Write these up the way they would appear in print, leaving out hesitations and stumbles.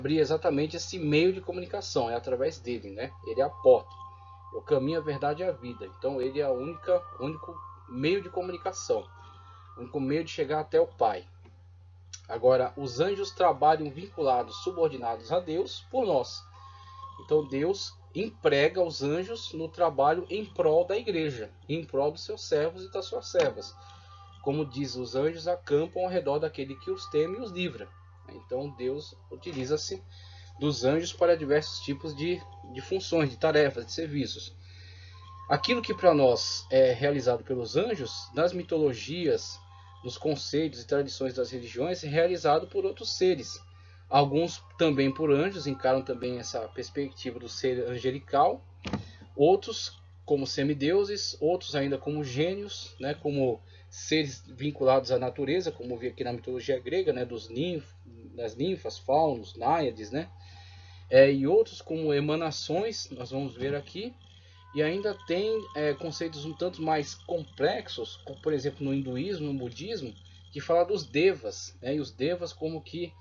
abrir exatamente esse meio de comunicação, é através dele, né? Ele é a porta, o caminho, a verdade e a vida. Então ele é o único meio de comunicação, o único meio de chegar até o Pai. Agora, os anjos trabalham vinculados, subordinados a Deus por nós. Então Deus emprega os anjos no trabalho em prol da igreja, em prol dos seus servos e das suas servas. Como diz, os anjos acampam ao redor daquele que os teme e os livra. Então Deus utiliza-se dos anjos para diversos tipos de funções, de tarefas, de serviços. Aquilo que para nós é realizado pelos anjos, nas mitologias, nos conceitos e tradições das religiões, é realizado por outros seres. Alguns também por anjos, encaram também essa perspectiva do ser angelical. Outros como semideuses, outros ainda como gênios, né, como seres vinculados à natureza, como vi aqui na mitologia grega, né, das ninfas, faunos, náiades, né, e outros como emanações, nós vamos ver aqui. E ainda tem conceitos um tanto mais complexos, como por exemplo no hinduísmo, no budismo, que fala dos devas, né? E os devas como que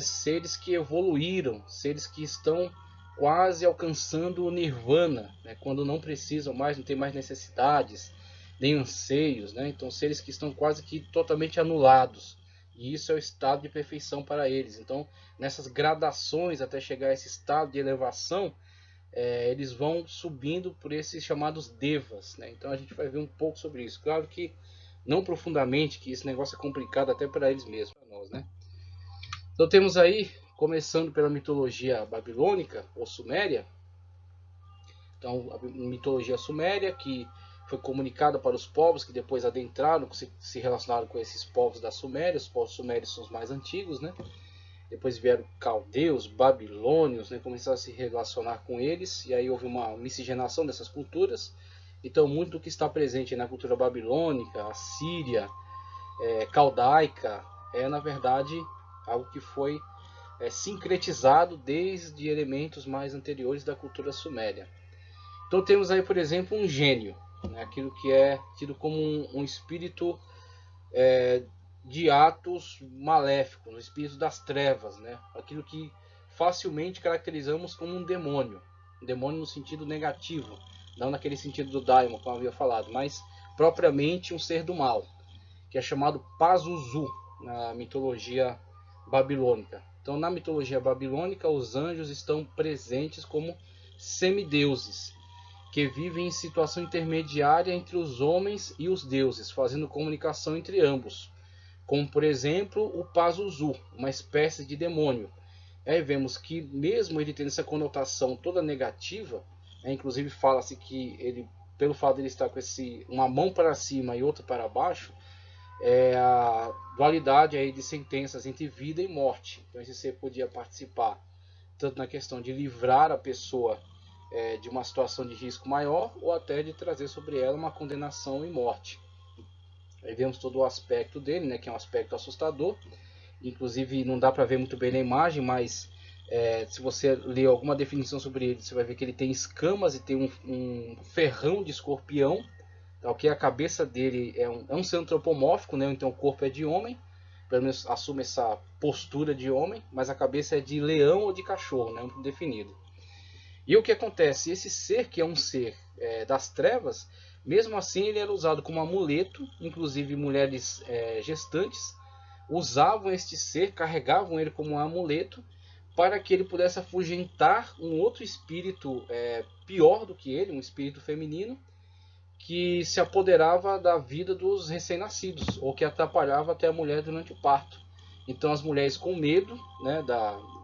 seres que evoluíram, seres que estão quase alcançando o nirvana, né? Quando não precisam mais, não tem mais necessidades, nem anseios, né? Então seres que estão quase que totalmente anulados. E isso é o estado de perfeição para eles. Então, nessas gradações até chegar a esse estado de elevação, eles vão subindo por esses chamados devas, né? Então a gente vai ver um pouco sobre isso. Claro que não profundamente, que esse negócio é complicado até para eles mesmos, para nós, né? Então temos aí, começando pela mitologia babilônica ou suméria. Então a mitologia suméria, que foi comunicada para os povos que depois adentraram, se relacionaram com esses povos da Suméria. Os povos sumérios são os mais antigos, né? Depois vieram caldeus, babilônios, né, começaram a se relacionar com eles, e aí houve uma miscigenação dessas culturas. Então muito do que está presente na cultura babilônica, assíria, caldaica, é na verdade algo que foi sincretizado desde elementos mais anteriores da cultura suméria. Então temos aí, por exemplo, um gênio, né, aquilo que é tido como um espírito de atos maléficos, no espírito das trevas, né? Aquilo que facilmente caracterizamos como um demônio no sentido negativo, não naquele sentido do daimon, como eu havia falado, mas propriamente um ser do mal, que é chamado Pazuzu na mitologia babilônica. Então, na mitologia babilônica, os anjos estão presentes como semideuses, que vivem em situação intermediária entre os homens e os deuses, fazendo comunicação entre ambos, como por exemplo o Pazuzu, uma espécie de demônio. Aí vemos que mesmo ele tendo essa conotação toda negativa, inclusive fala-se que ele, pelo fato de ele estar com uma mão para cima e outra para baixo, é a dualidade aí de sentenças entre vida e morte. Então esse ser podia participar tanto na questão de livrar a pessoa de uma situação de risco maior, ou até de trazer sobre ela uma condenação e morte. Aí vemos todo o aspecto dele, né, que é um aspecto assustador. Inclusive não dá para ver muito bem na imagem, mas se você ler alguma definição sobre ele, você vai ver que ele tem escamas e tem um ferrão de escorpião. Então, que a cabeça dele é um ser antropomórfico, né, então o corpo é de homem, pelo menos assume essa postura de homem, mas a cabeça é de leão ou de cachorro, né, muito definido. E o que acontece? Esse ser, que é um ser das trevas, mesmo assim ele era usado como amuleto. Inclusive mulheres gestantes usavam este ser, carregavam ele como um amuleto, para que ele pudesse afugentar um outro espírito pior do que ele, um espírito feminino, que se apoderava da vida dos recém-nascidos, ou que atrapalhava até a mulher durante o parto. Então as mulheres, com medo, né,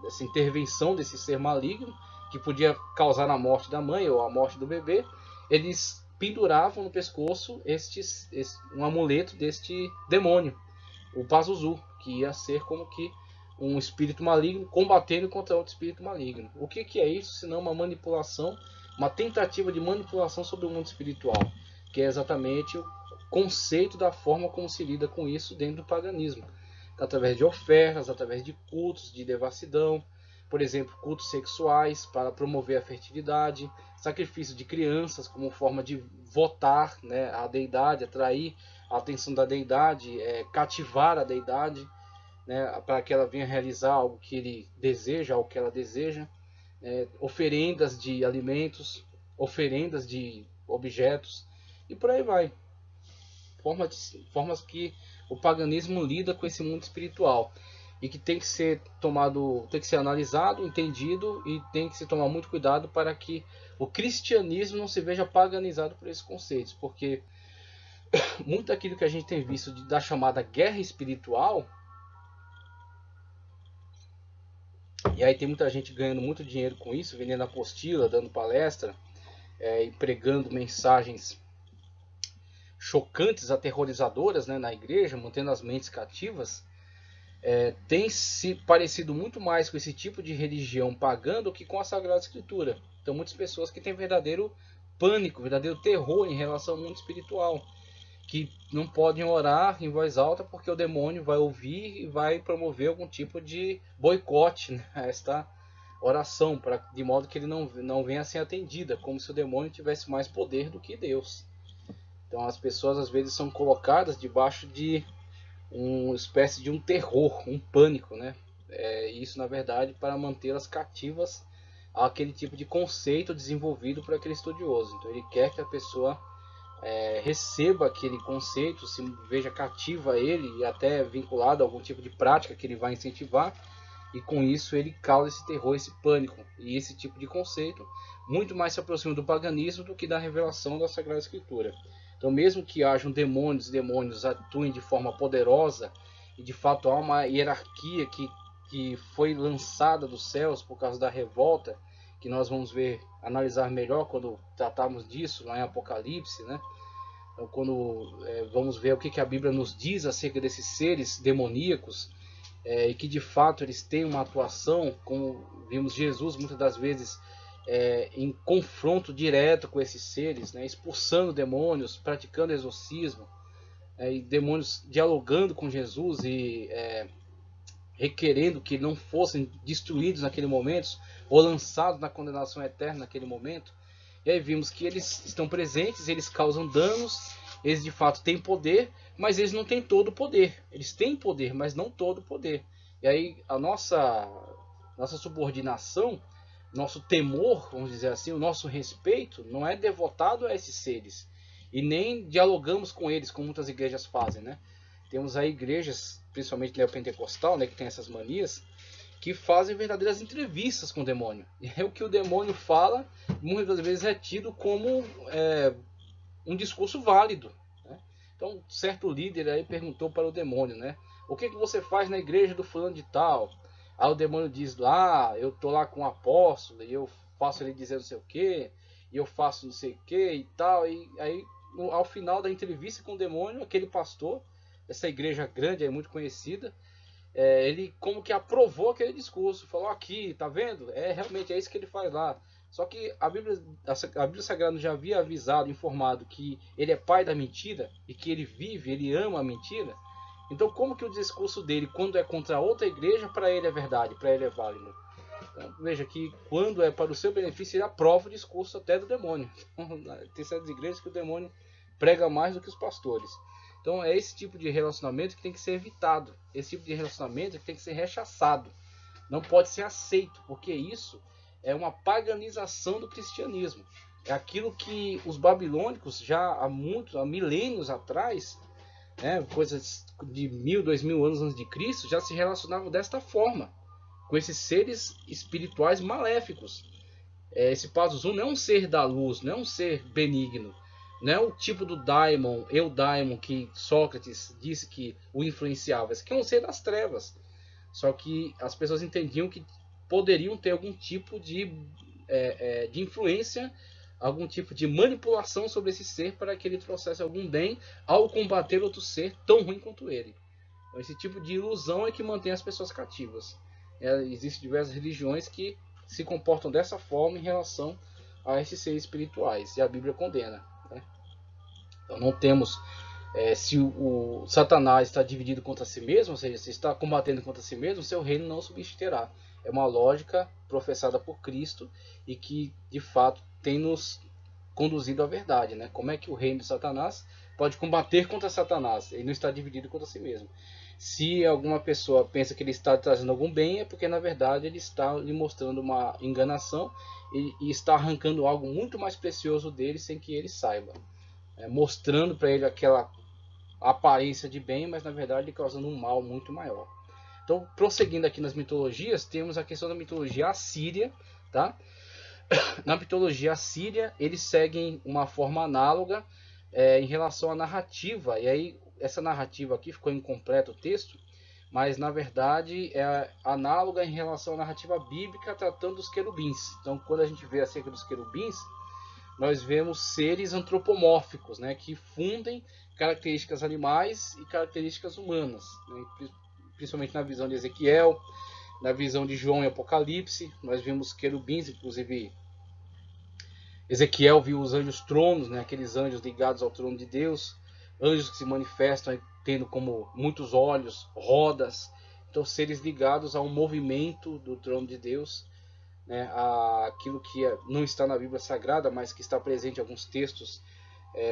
dessa intervenção desse ser maligno, que podia causar a morte da mãe ou a morte do bebê, eles penduravam no pescoço um amuleto deste demônio, o Pazuzu, que ia ser como que um espírito maligno combatendo contra outro espírito maligno. O que é isso senão uma manipulação, uma tentativa de manipulação sobre o mundo espiritual, que é exatamente o conceito da forma como se lida com isso dentro do paganismo, através de ofertas, através de cultos de devassidão, por exemplo, cultos sexuais para promover a fertilidade, sacrifício de crianças como forma de votar, né, a deidade, atrair a atenção da deidade, cativar a deidade. né, para que ela venha realizar algo que ele deseja, algo que ela deseja, oferendas de alimentos, oferendas de objetos e por aí vai. Formas que o paganismo lida com esse mundo espiritual e que tem que ser tomado, tem que ser analisado, entendido e tem que se tomar muito cuidado para que o cristianismo não se veja paganizado por esses conceitos, porque muito daquilo que a gente tem visto da chamada guerra espiritual, e aí tem muita gente ganhando muito dinheiro com isso, vendendo apostila, dando palestra, e pregando mensagens chocantes, aterrorizadoras, né, na igreja, mantendo as mentes cativas, tem se parecido muito mais com esse tipo de religião pagã do que com a Sagrada Escritura. Então muitas pessoas que têm verdadeiro pânico, verdadeiro terror em relação ao mundo espiritual, que não podem orar em voz alta porque o demônio vai ouvir e vai promover algum tipo de boicote, né, a esta oração, de modo que ele não venha a ser atendida, como se o demônio tivesse mais poder do que Deus. Então as pessoas às vezes são colocadas debaixo de uma espécie de um terror, um pânico, né? Isso na verdade para mantê-las cativas àquele tipo de conceito desenvolvido por aquele estudioso. Então ele quer que a pessoa receba aquele conceito, se veja cativa a ele e até vinculado a algum tipo de prática que ele vai incentivar, e com isso ele causa esse terror, esse pânico, e esse tipo de conceito muito mais se aproxima do paganismo do que da revelação da Sagrada Escritura. Então mesmo que hajam demônios, demônios atuem de forma poderosa, e de fato há uma hierarquia que foi lançada dos céus por causa da revolta, que nós vamos analisar melhor quando tratarmos disso lá em Apocalipse, né? Então, quando vamos ver o que a Bíblia nos diz acerca desses seres demoníacos, e que de fato eles têm uma atuação, como vimos Jesus muitas das vezes em confronto direto com esses seres, né? Expulsando demônios, praticando exorcismo, e demônios dialogando com Jesus e requerendo que não fossem destruídos naquele momento ou lançados na condenação eterna naquele momento. E aí vimos que eles estão presentes, eles causam danos, eles de fato têm poder, mas eles não têm todo o poder. Eles têm poder, mas não todo o poder. E aí a nossa subordinação, nosso temor, vamos dizer assim, o nosso respeito não é devotado a esses seres. E nem dialogamos com eles, como muitas igrejas fazem, né? Temos aí igrejas, principalmente neopentecostal, né, que tem essas manias, que fazem verdadeiras entrevistas com o demônio. E é o que o demônio fala, muitas vezes é tido como um discurso válido, né? Então, certo líder aí perguntou para o demônio, né? O que você faz na igreja do fulano de tal? Aí o demônio diz lá, eu tô lá com o apóstolo, e eu faço ele dizer não sei o que, e eu faço não sei o que e tal. E aí, ao final da entrevista com o demônio, aquele pastor, essa igreja grande, é muito conhecida, ele como que aprovou aquele discurso, falou aqui, tá vendo? Realmente é isso que ele faz lá. Só que a Bíblia Sagrada já havia avisado, informado que ele é pai da mentira e que ele vive, ele ama a mentira. Então como que o discurso dele, quando é contra outra igreja, para ele é verdade, para ele é válido? Então, veja que quando é para o seu benefício, ele aprova o discurso até do demônio. Tem certas igrejas que o demônio prega mais do que os pastores. Então é esse tipo de relacionamento que tem que ser evitado. Esse tipo de relacionamento que tem que ser rechaçado. Não pode ser aceito, porque isso é uma paganização do cristianismo. É aquilo que os babilônicos já há milênios atrás, né, coisas de 1000, 2000 anos antes de Cristo, já se relacionavam desta forma, com esses seres espirituais maléficos. Esse Pazuzu não é um ser da luz, não é um ser benigno. Não é o tipo do daimon, eudaimon, que Sócrates disse que o influenciava. Esse aqui é um ser das trevas. Só que as pessoas entendiam que poderiam ter algum tipo de influência, algum tipo de manipulação sobre esse ser para que ele trouxesse algum bem ao combater outro ser tão ruim quanto ele. Então, esse tipo de ilusão é que mantém as pessoas cativas. Existem diversas religiões que se comportam dessa forma em relação a esses seres espirituais, e a Bíblia condena, né? Então não temos, se o Satanás está dividido contra si mesmo, ou seja, se está combatendo contra si mesmo, seu reino não subsistirá. É uma lógica professada por Cristo e que de fato tem nos conduzido à verdade, né? Como é que o reino de Satanás pode combater contra Satanás? Ele não está dividido contra si mesmo. Se alguma pessoa pensa que ele está trazendo algum bem, é porque na verdade ele está lhe mostrando uma enganação e está arrancando algo muito mais precioso dele sem que ele saiba, mostrando para ele aquela aparência de bem, mas na verdade causando um mal muito maior. Então, prosseguindo aqui nas mitologias, temos a questão da mitologia assíria, tá? Na mitologia assíria, eles seguem uma forma análoga em relação à narrativa. E aí, essa narrativa aqui ficou incompleto o texto, mas na verdade é análoga em relação à narrativa bíblica tratando dos querubins. Então, quando a gente vê acerca dos querubins, nós vemos seres antropomórficos, né, que fundem características animais e características humanas, né, principalmente na visão de Ezequiel, na visão de João em Apocalipse. Nós vemos querubins, inclusive Ezequiel viu os anjos tronos, né, aqueles anjos ligados ao trono de Deus, anjos que se manifestam tendo como muitos olhos, rodas, então seres ligados ao movimento do trono de Deus, né, aquilo que não está na Bíblia Sagrada, mas que está presente em alguns textos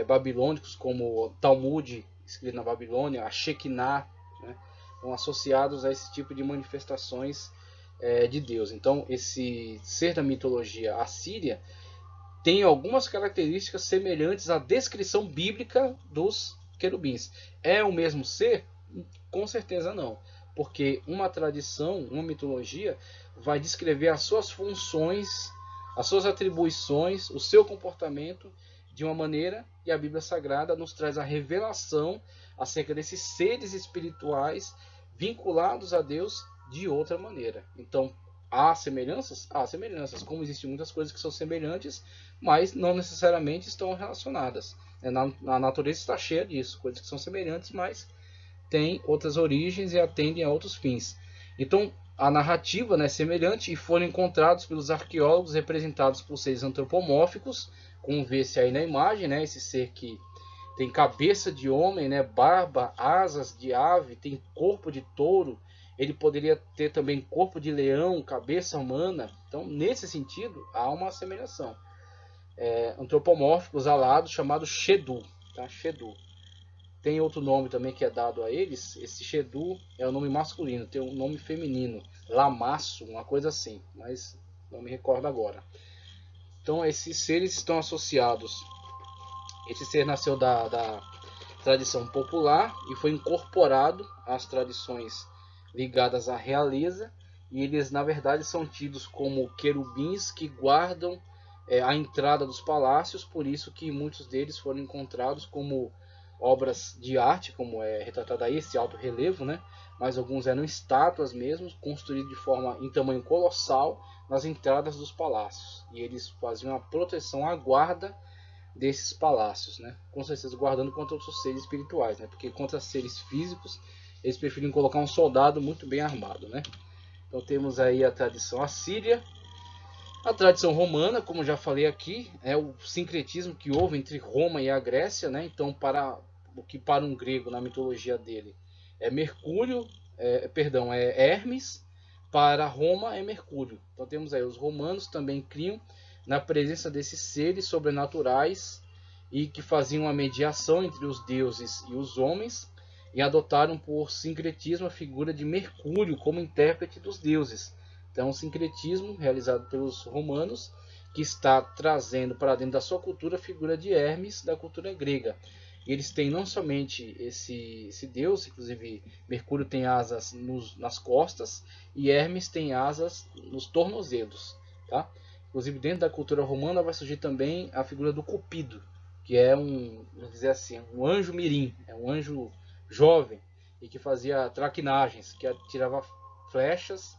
babilônicos, como o Talmud, escrito na Babilônia, a Shekinah, né, estão associados a esse tipo de manifestações de Deus. Então, esse ser da mitologia assíria tem algumas características semelhantes à descrição bíblica dos querubins. É o mesmo ser? Com certeza não, porque uma tradição, uma mitologia, vai descrever as suas funções, as suas atribuições, o seu comportamento de uma maneira, e a Bíblia Sagrada nos traz a revelação acerca desses seres espirituais vinculados a Deus de outra maneira. Então, há semelhanças? Há semelhanças, como existem muitas coisas que são semelhantes, mas não necessariamente estão relacionadas. Na natureza está cheia disso, coisas que são semelhantes, mas têm outras origens e atendem a outros fins. Então, a narrativa, né, é semelhante, e foram encontrados pelos arqueólogos representados por seres antropomórficos, como vê-se aí na imagem, né, esse ser que tem cabeça de homem, né, barba, asas de ave, tem corpo de touro, ele poderia ter também corpo de leão, cabeça humana. Então, nesse sentido, há uma semelhança. Antropomórficos alados, chamado Shedu, tá? Shedu. Tem outro nome também que é dado a eles. Esse Shedu é o nome masculino, tem um nome feminino, Lamaço, uma coisa assim, mas não me recordo agora. Então, esses seres estão associados. Esse ser nasceu da tradição popular e foi incorporado às tradições ligadas à realeza, e eles na verdade são tidos como querubins que guardam a entrada dos palácios, por isso que muitos deles foram encontrados como obras de arte, como é retratado aí, esse alto relevo, né? Mas alguns eram estátuas mesmo, construídas de forma em tamanho colossal nas entradas dos palácios, e eles faziam a proteção, a guarda desses palácios, né? Com certeza guardando contra outros seres espirituais, né? Porque contra seres físicos eles preferiam colocar um soldado muito bem armado, né? Então temos aí a tradição assíria, a tradição romana, como já falei aqui, é o sincretismo que houve entre Roma e a Grécia, né? Então para um grego na mitologia dele é Mercúrio, é Hermes, para Roma é Mercúrio. Então temos aí os romanos também criam na presença desses seres sobrenaturais e que faziam a mediação entre os deuses e os homens, e adotaram por sincretismo a figura de Mercúrio como intérprete dos deuses. Então, um sincretismo realizado pelos romanos, que está trazendo para dentro da sua cultura a figura de Hermes da cultura grega. E eles têm não somente esse deus, inclusive Mercúrio tem asas nas costas e Hermes tem asas nos tornozelos, tá? Inclusive dentro da cultura romana vai surgir também a figura do Cupido, que é vamos dizer assim, um anjo mirim, é um anjo jovem e que fazia traquinagens, que atirava flechas,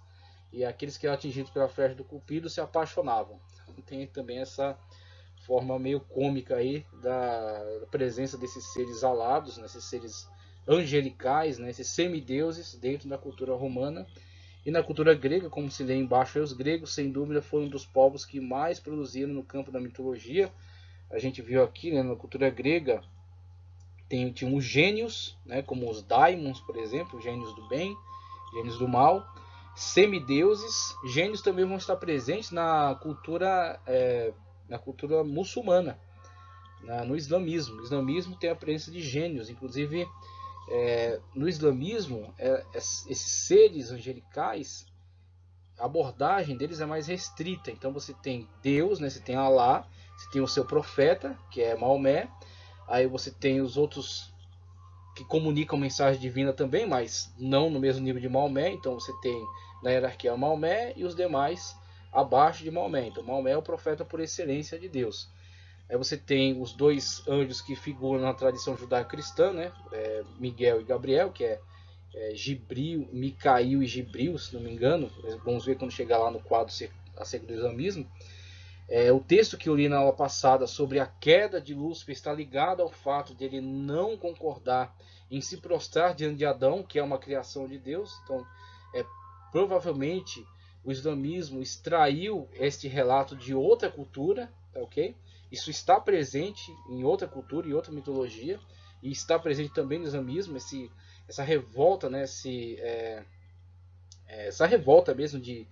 e aqueles que eram atingidos pela flecha do Cupido se apaixonavam. Então, tem também essa forma meio cômica aí da presença desses seres alados, né, esses seres angelicais, né, esses semideuses dentro da cultura romana. E na cultura grega, como se lê embaixo, os gregos sem dúvida foram um dos povos que mais produziram no campo da mitologia. A gente viu aqui, né, na cultura grega tinha os gênios, né, como os daimons, por exemplo, gênios do bem, gênios do mal, semideuses. Gênios também vão estar presentes na cultura muçulmana, no islamismo. O islamismo tem a presença de gênios, inclusive no islamismo, esses seres angelicais, a abordagem deles é mais restrita. Então você tem Deus, né? Você tem Alá, você tem o seu profeta, que é Maomé, aí você tem os outros que comunicam mensagem divina também, mas não no mesmo nível de Maomé. Então você tem na hierarquia Maomé e os demais abaixo de Maomé. Então Maomé é o profeta por excelência de Deus. Aí você tem os dois anjos que figuram na tradição judaico-cristã, né? Miguel e Gabriel, que é Gibril, Micail e Gibril, se não me engano. Vamos ver quando chegar lá no quadro acerca do islamismo. O texto que eu li na aula passada sobre a queda de Lúcifer está ligado ao fato de ele não concordar em se prostrar diante de Adão, que é uma criação de Deus. Então, provavelmente o islamismo extraiu este relato de outra cultura, ok? Isso está presente em outra cultura, em outra mitologia, e está presente também no islamismo, essa revolta, né? Essa revolta mesmo de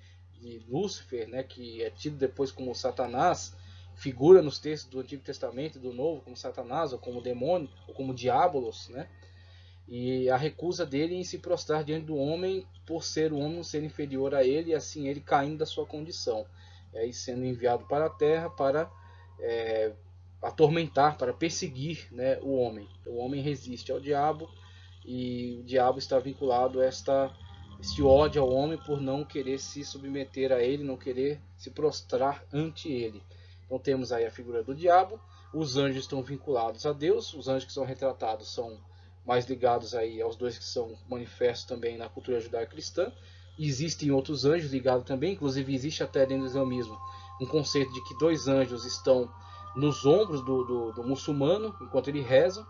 Lúcifer, né, que é tido depois como Satanás, figura nos textos do Antigo Testamento e do Novo como Satanás, ou como demônio, ou como Diabolos, né? E a recusa dele em se prostrar diante do homem por ser o homem um ser inferior a ele, e assim ele caindo da sua condição, e sendo enviado para a terra para atormentar, para perseguir, né, o homem. O homem resiste ao diabo, e o diabo está vinculado a este ódio ao homem por não querer se submeter a ele, não querer se prostrar ante ele. Então temos aí a figura do diabo. Os anjos estão vinculados a Deus. Os anjos que são retratados são mais ligados aí aos dois que são manifestos também na cultura judaico-cristã. Existem outros anjos ligados também, inclusive existe até dentro do islamismo um conceito de que dois anjos estão nos ombros do muçulmano enquanto ele reza.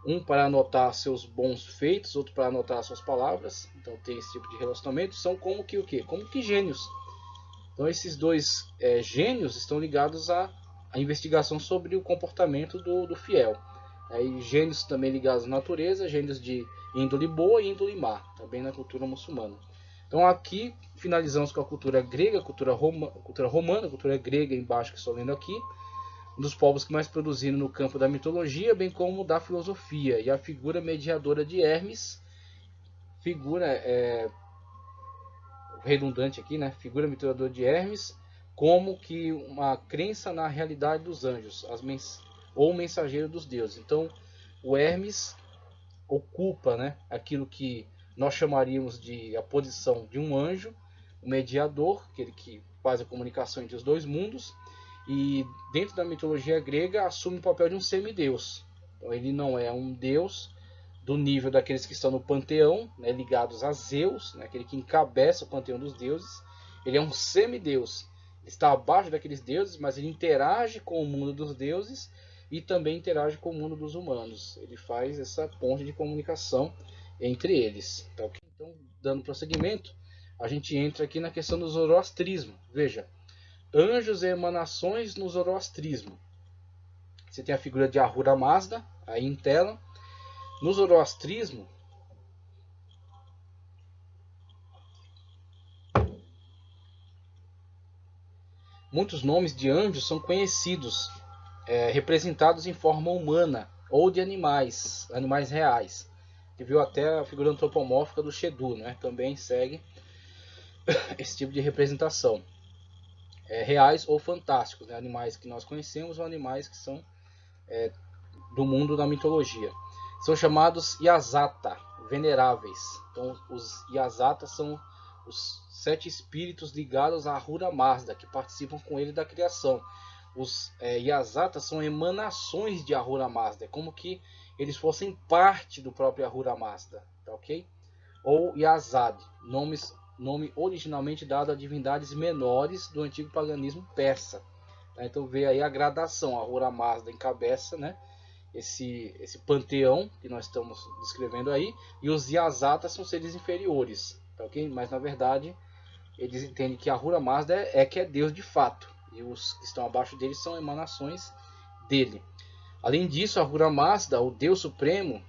Um para anotar seus bons feitos, outro para anotar suas palavras. Então tem esse tipo de relacionamento. São como que o quê? Como que gênios. Então esses dois gênios estão ligados à investigação sobre o comportamento do fiel. Aí gênios também ligados à natureza, gênios de índole boa e índole má, também na cultura muçulmana. Então aqui finalizamos com a cultura grega, cultura romana, cultura grega embaixo que estou lendo aqui. Um dos povos que mais produziram no campo da mitologia, bem como da filosofia, e a figura mediadora de Hermes, figura redundante aqui, né? Figura mediadora de Hermes, como que uma crença na realidade dos anjos, ou mensageiro dos deuses. Então, o Hermes ocupa, né, aquilo que nós chamaríamos de a posição de um anjo, o mediador, aquele que faz a comunicação entre os dois mundos. E dentro da mitologia grega assume o papel de um semideus. Então ele não é um deus do nível daqueles que estão no panteão, né, ligados a Zeus, né, aquele que encabeça o panteão dos deuses. Ele é um semideus. Ele está abaixo daqueles deuses, mas ele interage com o mundo dos deuses e também interage com o mundo dos humanos. Ele faz essa ponte de comunicação entre eles. Tá, okay? Então, dando prosseguimento, a gente entra aqui na questão do zoroastrismo. Veja, anjos e emanações no zoroastrismo. Você tem a figura de Ahura Mazda aí em tela. No zoroastrismo, muitos nomes de anjos são conhecidos, representados em forma humana ou de animais reais. Você viu até a figura antropomórfica do Shedu, né? Também segue esse tipo de representação. Reais ou fantásticos, né? Animais que nós conhecemos ou animais que são do mundo da mitologia. São chamados Yasata, veneráveis. Então, os Yasata são os 7 espíritos ligados a Ahura Mazda, que participam com ele da criação. Os Yasata são emanações de Ahura Mazda, é como que eles fossem parte do próprio Ahura Mazda, tá ok? Ou Yazad, nome originalmente dado a divindades menores do antigo paganismo persa. Tá? Então vê aí a gradação. A Ahura Mazda encabeça, né, esse panteão que nós estamos descrevendo aí, e os Yasata são seres inferiores, tá ok? Mas na verdade eles entendem que a Ahura Mazda que é Deus de fato, e os que estão abaixo dele são emanações dele. Além disso, a Ahura Mazda, o Deus Supremo,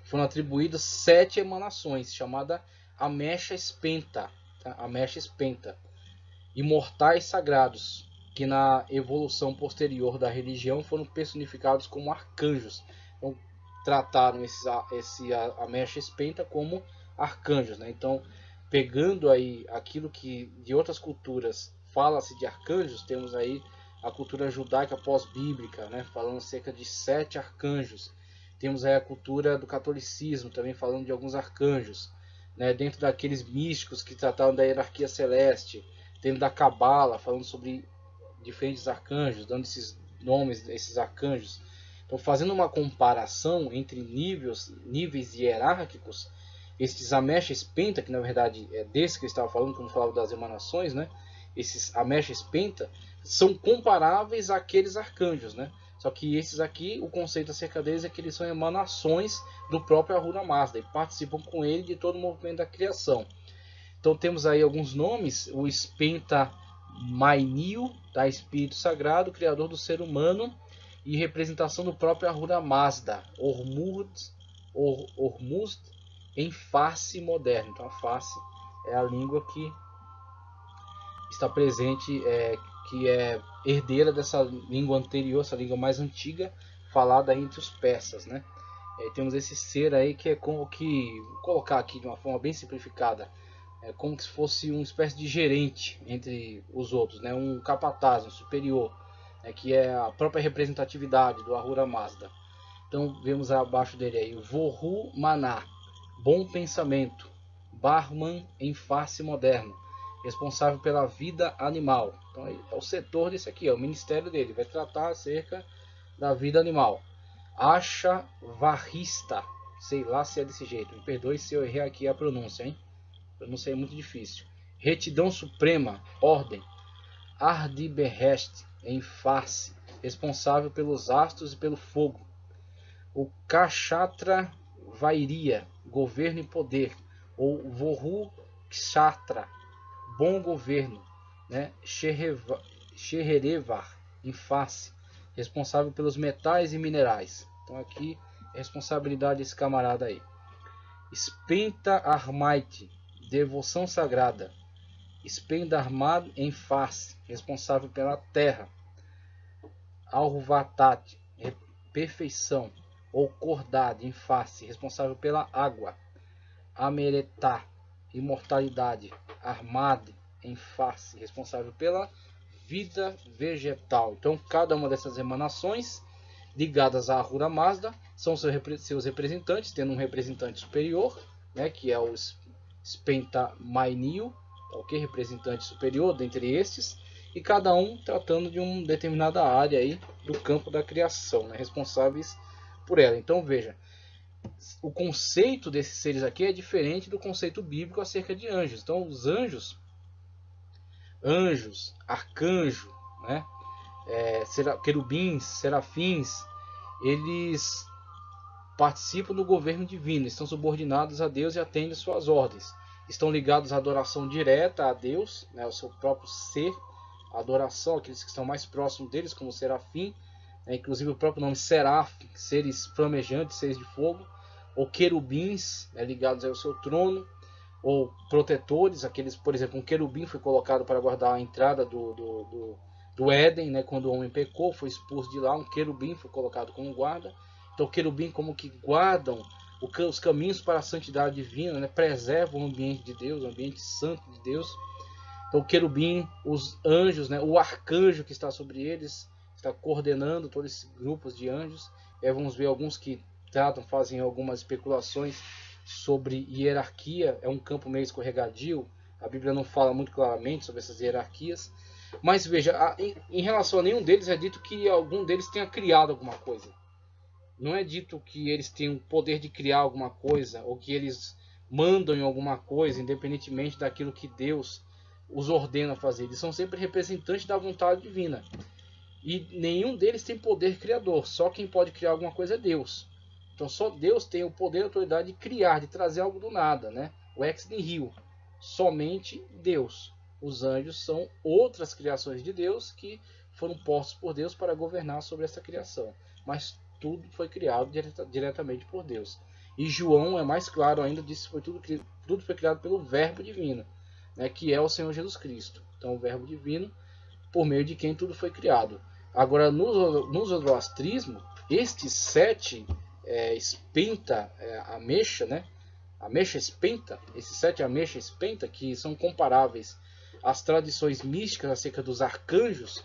foram atribuídas 7 emanações, chamada Amesha Spenta, tá? Amesha Spenta, imortais sagrados, que na evolução posterior da religião foram personificados como arcanjos. Então, trataram a Meshach Penta como arcanjos, né? Então, pegando aí aquilo que de outras culturas fala-se de arcanjos, temos aí a cultura judaica pós-bíblica, né? Falando cerca de 7 arcanjos. Temos aí a cultura do catolicismo também falando de alguns arcanjos, né? Dentro daqueles místicos que tratavam da hierarquia celeste, dentro da Cabala falando sobre diferentes arcanjos, dando esses nomes, esses arcanjos. Então, fazendo uma comparação entre níveis hierárquicos, esses Ameshas Penta, que na verdade é desse que eu estava falando quando falava das emanações, né? Esses Ameshas Penta são comparáveis àqueles arcanjos, né? Só que esses aqui, o conceito acerca deles é que eles são emanações do próprio Ahura Mazda e participam com ele de todo o movimento da criação. Então temos aí alguns nomes: o Spenta Mainil, tá? Espírito Sagrado, criador do ser humano e representação do próprio Ahura Mazda, Ormuzd em face moderna. Então a face é a língua que está presente, que é herdeira dessa língua anterior, essa língua mais antiga, falada entre os persas, né? Temos esse ser aí que é como que, vou colocar aqui de uma forma bem simplificada, é como se fosse uma espécie de gerente entre os outros, né? Um capataz, um superior, que é a própria representatividade do Ahura Mazda. Então vemos abaixo dele aí o Vohu Maná, bom pensamento, Barman em face moderno, responsável pela vida animal. Então é o setor desse aqui, é o ministério dele, vai tratar acerca da vida animal. Asha Varrista, sei lá se é desse jeito, me perdoe se eu errei aqui a pronúncia, hein? A pronúncia é muito difícil. Retidão suprema, ordem. Ardi-Behest, em face, responsável pelos astros e pelo fogo. O Kshatra Vairia, governo e poder, ou Vohu Kshatra, bom governo, né? Sheherevar, em face, responsável pelos metais e minerais. Então aqui é a responsabilidade desse camarada aí. Spenta Armaite, devoção sagrada. Spendarmad em face, responsável pela terra. Alvatat, perfeição, ou Cordade em face, responsável pela água. Ameretá, imortalidade. Armad em face, responsável pela vida vegetal. Então, cada uma dessas emanações ligadas a Ahura Mazda são seus representantes, tendo um representante superior, né, que é o Spenta Mainil, ok, representante superior dentre estes, e cada um tratando de uma determinada área aí do campo da criação, né, responsáveis por ela. Então veja, o conceito desses seres aqui é diferente do conceito bíblico acerca de anjos. Então os anjos, arcanjo, né, querubins, serafins, eles participam do governo divino, estão subordinados a Deus e atendem suas ordens. Estão ligados à adoração direta a Deus, né, ao seu próprio ser, a adoração àqueles que estão mais próximos deles, como serafim, né, inclusive o próprio nome seraf, seres flamejantes, seres de fogo, ou querubins, né, ligados ao seu trono, ou protetores, aqueles, por exemplo, um querubim foi colocado para guardar a entrada do Éden, né, quando o homem pecou, foi expulso de lá, um querubim foi colocado como guarda. Então, o querubim como que guardam os caminhos para a santidade divina, né, preservam o ambiente de Deus, o ambiente santo de Deus. Então, o querubim, os anjos, né, o arcanjo que está sobre eles, está coordenando todos esses grupos de anjos. Vamos ver alguns que fazem algumas especulações sobre hierarquia, é um campo meio escorregadio, a Bíblia não fala muito claramente sobre essas hierarquias, mas veja, em relação a nenhum deles é dito que algum deles tenha criado alguma coisa. Não é dito que eles têm o poder de criar alguma coisa, ou que eles mandam em alguma coisa, independentemente daquilo que Deus os ordena fazer. Eles são sempre representantes da vontade divina. E nenhum deles tem poder criador, só quem pode criar alguma coisa é Deus. Então só Deus tem o poder e a autoridade de criar, de trazer algo do nada, né? O ex nihilo. Somente Deus. Os anjos são outras criações de Deus que foram postos por Deus para governar sobre essa criação. Mas tudo foi criado diretamente por Deus. E João é mais claro ainda, diz que tudo foi criado pelo Verbo Divino, né? Que é o Senhor Jesus Cristo. Então o Verbo Divino, por meio de quem tudo foi criado. Agora, no zoroastrismo, estes 7 espenta, ameixa, né? Ameixa espenta, esses 7 ameixa espenta, que são comparáveis às tradições místicas acerca dos arcanjos,